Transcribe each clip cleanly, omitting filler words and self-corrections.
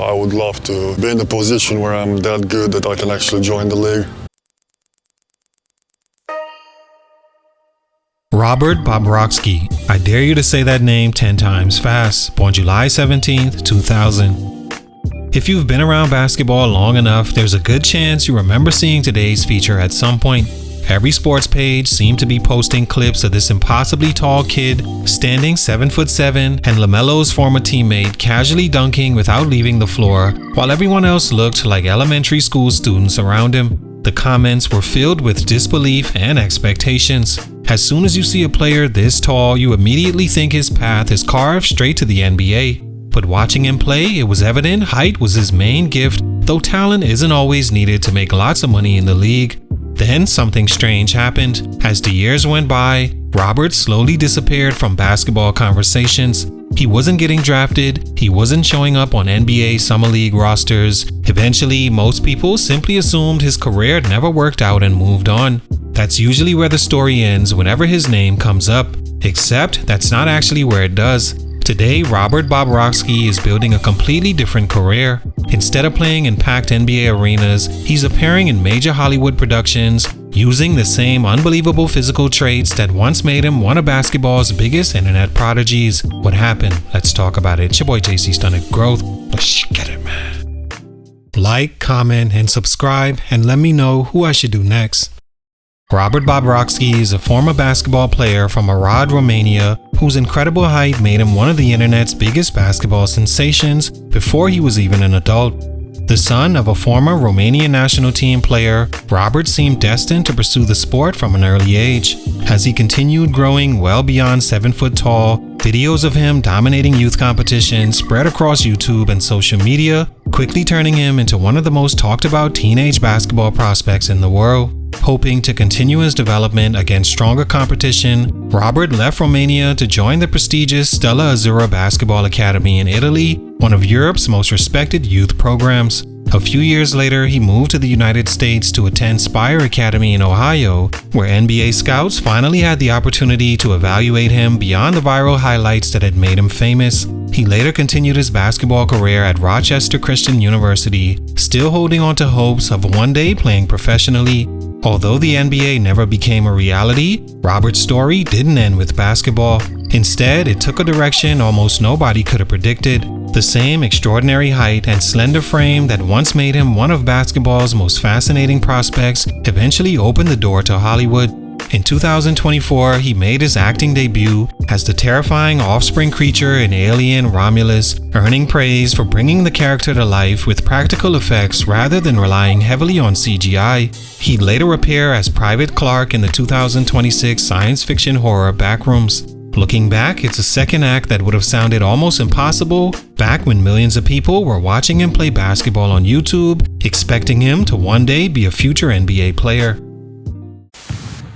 I would love to be in a position where I'm that good that I can actually join the league. Robert Bobroczkyi. I dare you to say that name 10 times fast. Born July 17th, 2000. If you've been around basketball long enough, there's a good chance you remember seeing today's feature at some point. Every sports page seemed to be posting clips of this impossibly tall kid standing 7'7" and LaMelo's former teammate casually dunking without leaving the floor, while everyone else looked like elementary school students around him. The comments were filled with disbelief and expectations. As soon as you see a player this tall, you immediately think his path is carved straight to the NBA. But watching him play, it was evident height was his main gift, though talent isn't always needed to make lots of money in the league. Then something strange happened. As the years went by, Robert slowly disappeared from basketball conversations. He wasn't getting drafted, he wasn't showing up on NBA Summer League rosters. Eventually, most people simply assumed his career never worked out and moved on. That's usually where the story ends whenever his name comes up. Except that's not actually where it does. Today, Robert Bobroczkyi is building a completely different career. Instead of playing in packed NBA arenas, he's appearing in major Hollywood productions, using the same unbelievable physical traits that once made him one of basketball's biggest internet prodigies. What happened? Let's talk about it. It's your boy JC Stunted Growth. Let's get it, man. Like, comment, and subscribe, and let me know who I should do next. Robert Bobroczkyi is a former basketball player from Arad, Romania, whose incredible height made him one of the internet's biggest basketball sensations before he was even an adult. The son of a former Romanian national team player, Robert seemed destined to pursue the sport from an early age. As he continued growing well beyond 7 foot tall, videos of him dominating youth competitions spread across YouTube and social media, quickly turning him into one of the most talked about teenage basketball prospects in the world. Hoping to continue his development against stronger competition, Robert left Romania to join the prestigious Stella Azzurra Basketball Academy in Italy, one of Europe's most respected youth programs. A few years later, he moved to the United States to attend Spire Academy in Ohio, where NBA scouts finally had the opportunity to evaluate him beyond the viral highlights that had made him famous. He later continued his basketball career at Rochester Christian University, still holding on to hopes of one day playing professionally. Although the NBA never became a reality, Robert's story didn't end with basketball. Instead, it took a direction almost nobody could have predicted. The same extraordinary height and slender frame that once made him one of basketball's most fascinating prospects eventually opened the door to Hollywood. In 2024, he made his acting debut as the terrifying Offspring creature in Alien Romulus, earning praise for bringing the character to life with practical effects rather than relying heavily on CGI. He'd later appear as Private Clark in the 2026 science fiction horror Backrooms. Looking back, it's a second act that would have sounded almost impossible back when millions of people were watching him play basketball on YouTube, expecting him to one day be a future NBA player.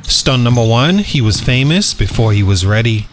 Stunt number 1, he was famous before he was ready.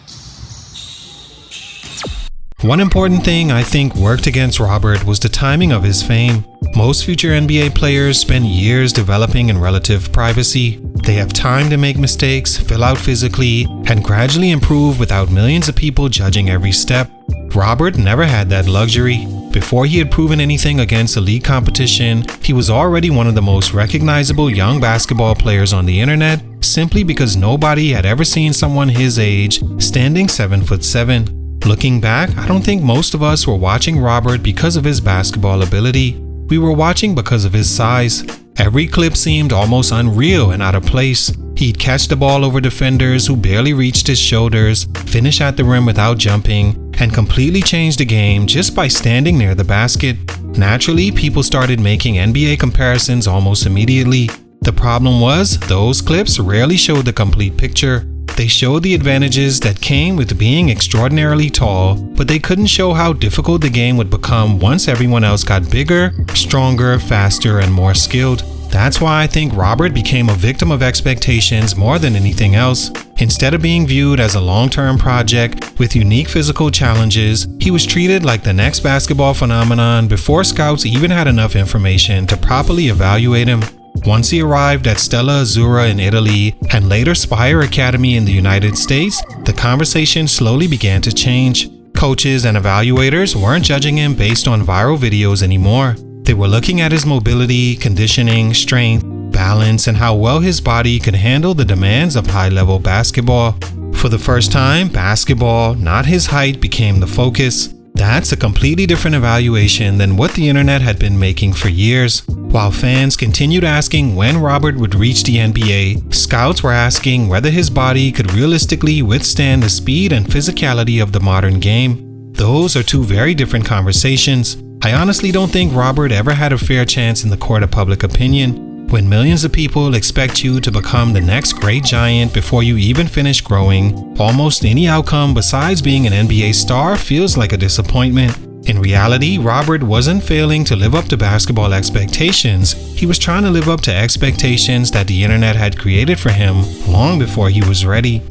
One important thing I think worked against Robert was the timing of his fame. Most future NBA players spend years developing in relative privacy. They have time to make mistakes, fill out physically, and gradually improve without millions of people judging every step. Robert never had that luxury. Before he had proven anything against elite competition, he was already one of the most recognizable young basketball players on the internet, simply because nobody had ever seen someone his age standing 7'7". Looking back, I don't think most of us were watching Robert because of his basketball ability. We were watching because of his size. Every clip seemed almost unreal and out of place. He'd catch the ball over defenders who barely reached his shoulders, finish at the rim without jumping, and completely change the game just by standing near the basket. Naturally, people started making NBA comparisons almost immediately. The problem was, those clips rarely showed the complete picture. They showed the advantages that came with being extraordinarily tall, but they couldn't show how difficult the game would become once everyone else got bigger, stronger, faster, and more skilled. That's why I think Robert became a victim of expectations more than anything else. Instead of being viewed as a long-term project with unique physical challenges, he was treated like the next basketball phenomenon before scouts even had enough information to properly evaluate him. Once he arrived at Stella Azzurra in Italy and later Spire Academy in the United States, the conversation slowly began to change. Coaches and evaluators weren't judging him based on viral videos anymore. They were looking at his mobility, conditioning, strength, balance, and how well his body could handle the demands of high-level basketball. For the first time, basketball, not his height, became the focus. That's a completely different evaluation than what the internet had been making for years. While fans continued asking when Robert would reach the NBA, scouts were asking whether his body could realistically withstand the speed and physicality of the modern game. Those are two very different conversations. I honestly don't think Robert ever had a fair chance in the court of public opinion. When millions of people expect you to become the next great giant before you even finish growing, almost any outcome besides being an NBA star feels like a disappointment. In reality, Robert wasn't failing to live up to basketball expectations. He was trying to live up to expectations that the internet had created for him long before he was ready.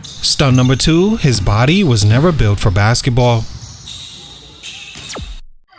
Stunt number 2, his body was never built for basketball.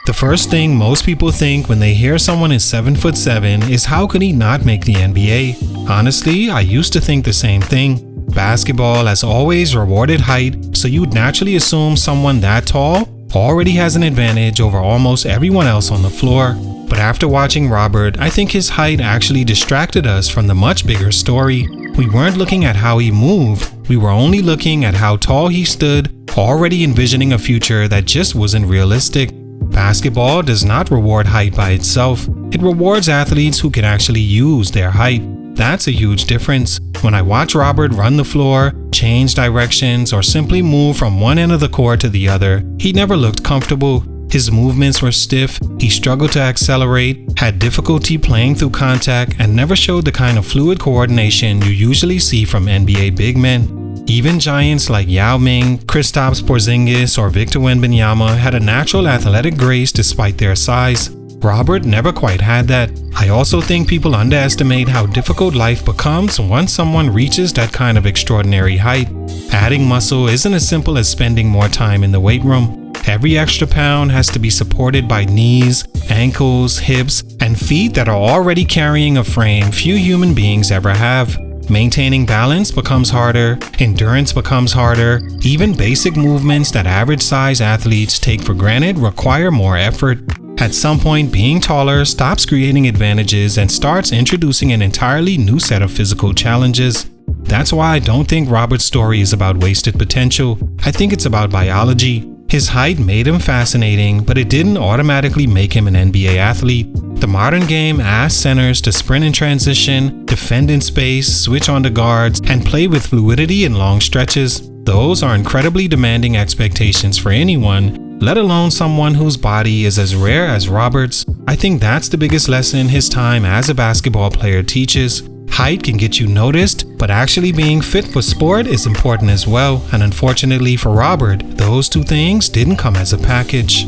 The first thing most people think when they hear someone is 7'7" is how could he not make the NBA? Honestly, I used to think the same thing. Basketball has always rewarded height, so you'd naturally assume someone that tall already has an advantage over almost everyone else on the floor. But after watching Robert, I think his height actually distracted us from the much bigger story. We weren't looking at how he moved, we were only looking at how tall he stood, already envisioning a future that just wasn't realistic. Basketball does not reward height by itself. It rewards athletes who can actually use their height. That's a huge difference. When I watch Robert run the floor, change directions, or simply move from one end of the court to the other, he never looked comfortable. His movements were stiff, he struggled to accelerate, had difficulty playing through contact, and never showed the kind of fluid coordination you usually see from NBA big men. Even giants like Yao Ming, Kristaps Porzingis, or Victor Wembanyama had a natural athletic grace despite their size. Robert never quite had that. I also think people underestimate how difficult life becomes once someone reaches that kind of extraordinary height. Adding muscle isn't as simple as spending more time in the weight room. Every extra pound has to be supported by knees, ankles, hips, and feet that are already carrying a frame few human beings ever have. Maintaining balance becomes harder, endurance becomes harder, even basic movements that average-size athletes take for granted require more effort. At some point, being taller stops creating advantages and starts introducing an entirely new set of physical challenges. That's why I don't think Robert's story is about wasted potential. I think it's about biology. His height made him fascinating, but it didn't automatically make him an NBA athlete. The modern game asks centers to sprint in transition, defend in space, switch on to guards, and play with fluidity in long stretches. Those are incredibly demanding expectations for anyone, let alone someone whose body is as rare as Robert's. I think that's the biggest lesson his time as a basketball player teaches. Height can get you noticed, but actually being fit for sport is important as well, and unfortunately for Robert, those two things didn't come as a package.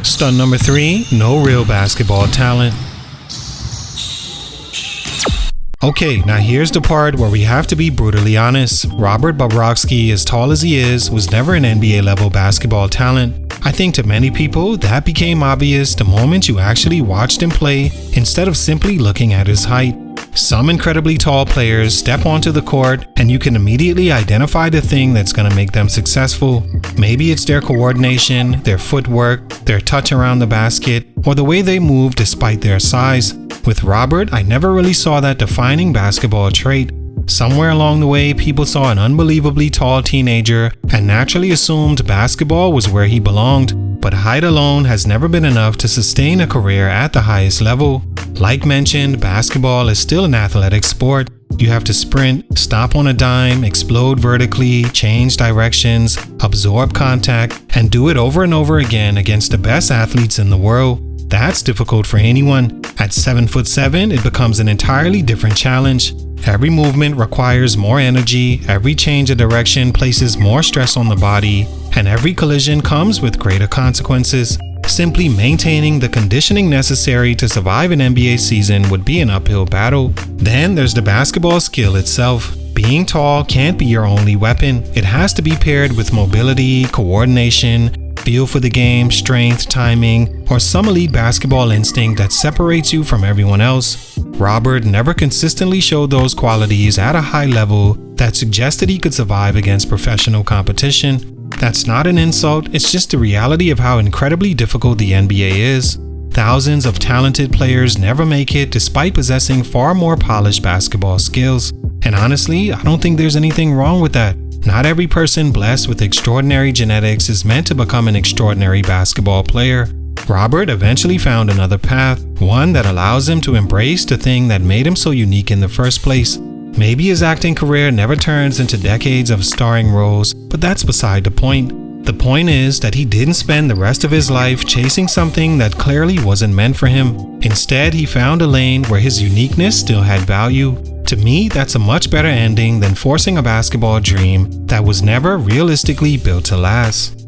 Stunt number 3, no real basketball talent. Okay, now here's the part where we have to be brutally honest. Robert Bobroczkyi, as tall as he is, was never an NBA level basketball talent. I think to many people, that became obvious the moment you actually watched him play instead of simply looking at his height. Some incredibly tall players step onto the court and you can immediately identify the thing that's going to make them successful. Maybe it's their coordination, their footwork, their touch around the basket, or the way they move despite their size. With Robert, I never really saw that defining basketball trait. Somewhere along the way, people saw an unbelievably tall teenager and naturally assumed basketball was where he belonged. But height alone has never been enough to sustain a career at the highest level. Like mentioned, basketball is still an athletic sport. You have to sprint, stop on a dime, explode vertically, change directions, absorb contact, and do it over and over again against the best athletes in the world. That's difficult for anyone. At 7'7", it becomes an entirely different challenge. Every movement requires more energy, every change of direction places more stress on the body, and every collision comes with greater consequences. Simply maintaining the conditioning necessary to survive an NBA season would be an uphill battle. Then there's the basketball skill itself. Being tall can't be your only weapon. It has to be paired with mobility, coordination, feel for the game, strength, timing, or some elite basketball instinct that separates you from everyone else. Robert never consistently showed those qualities at a high level that suggested he could survive against professional competition. That's not an insult, it's just the reality of how incredibly difficult the NBA is. Thousands of talented players never make it despite possessing far more polished basketball skills. And honestly, I don't think there's anything wrong with that. Not every person blessed with extraordinary genetics is meant to become an extraordinary basketball player. Robert eventually found another path, one that allows him to embrace the thing that made him so unique in the first place. Maybe his acting career never turns into decades of starring roles, but that's beside the point. The point is that he didn't spend the rest of his life chasing something that clearly wasn't meant for him. Instead, he found a lane where his uniqueness still had value. To me, that's a much better ending than forcing a basketball dream that was never realistically built to last.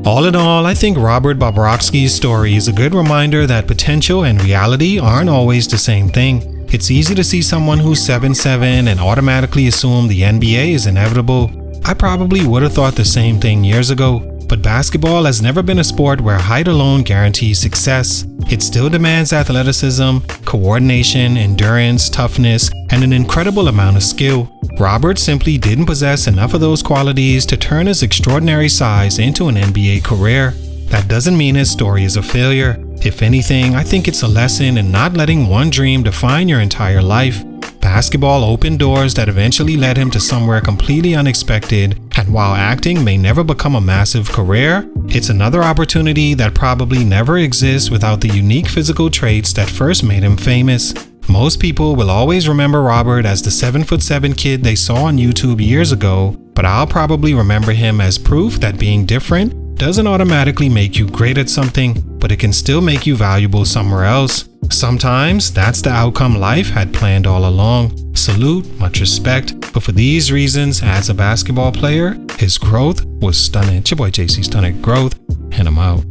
All in all, I think Robert Bobroczky's story is a good reminder that potential and reality aren't always the same thing. It's easy to see someone who's 7'7" and automatically assume the NBA is inevitable. I probably would have thought the same thing years ago, but basketball has never been a sport where height alone guarantees success. It still demands athleticism, coordination, endurance, toughness, and an incredible amount of skill. Robert simply didn't possess enough of those qualities to turn his extraordinary size into an NBA career. That doesn't mean his story is a failure. If anything, I think it's a lesson in not letting one dream define your entire life. Basketball opened doors that eventually led him to somewhere completely unexpected, and while acting may never become a massive career, it's another opportunity that probably never exists without the unique physical traits that first made him famous. Most people will always remember Robert as the 7'7" kid they saw on YouTube years ago, but I'll probably remember him as proof that being different doesn't automatically make you great at something, but it can still make you valuable somewhere else. Sometimes that's the outcome life had planned all along. Salute, much respect, but for these reasons, as a basketball player, his growth was stunning. It's your boy JC, Stunted Growth, and I'm out.